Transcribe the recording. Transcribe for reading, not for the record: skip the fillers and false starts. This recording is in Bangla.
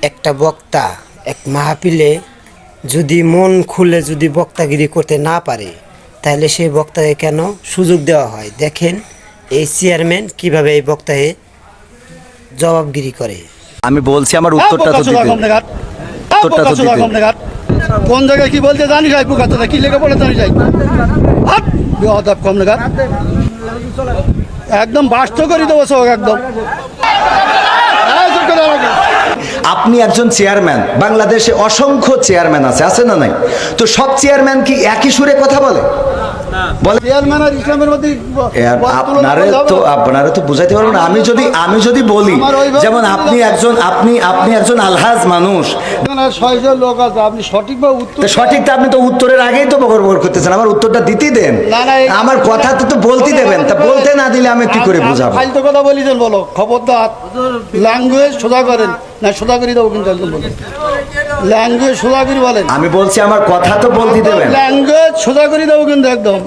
একটা বক্তা এক মাহফিলে যদি মন খুলে যদি বক্তাগিরি করতে না পারে তাহলে সেই বক্তাকে কেন সুযোগ দেওয়া হয়? দেখেন এই চেয়ারম্যান কিভাবে এই বক্তাকে জবাবগিরি করে। আমি বলছি আমার উত্তরটা তো দিতে। উত্তরটা তো দিতে। কোন জায়গায় কি বলতে জানি যাই পুকাতে কি লেগে পড়ে জানি যাই বেয়াদব কম নাগাদ একদম বাস্ত করে দেবো সব একদম। আপনি একজন চেয়ারম্যান, বাংলাদেশে অসংখ্য চেয়ারম্যান আছে না নাই? তো সব চেয়ারম্যান কি একই সুরে কথা বলে? আপনারা তো বুঝাইতে পারবেন না। আমি যদি বলি যেমন আপনি একজন আলহাজ মানুষ, লোক আছে, আপনি সঠিকভাবে উত্তর সঠিকটা আপনি তো উত্তরের আগেই তো বকর করতেছেন। আমার উত্তরটা দিতেই দেন, আমার কথা তো বলতে দেবেন। তা বলতে না দিলে আমি কি করে বুঝাবো? ফালতু কথা বলিছেন বলো, খবরদার ল্যাঙ্গুয়েজ সোজা করেন না, সোজা করে দেবো কিন্তু একদম বলেন ল্যাঙ্গুয়েজ সোজা করে বলেন। আমি বলছি আমার কথা তো বলতে দেবেন, ল্যাঙ্গুয়েজ সোজা করে দেবো কিন্তু একদম।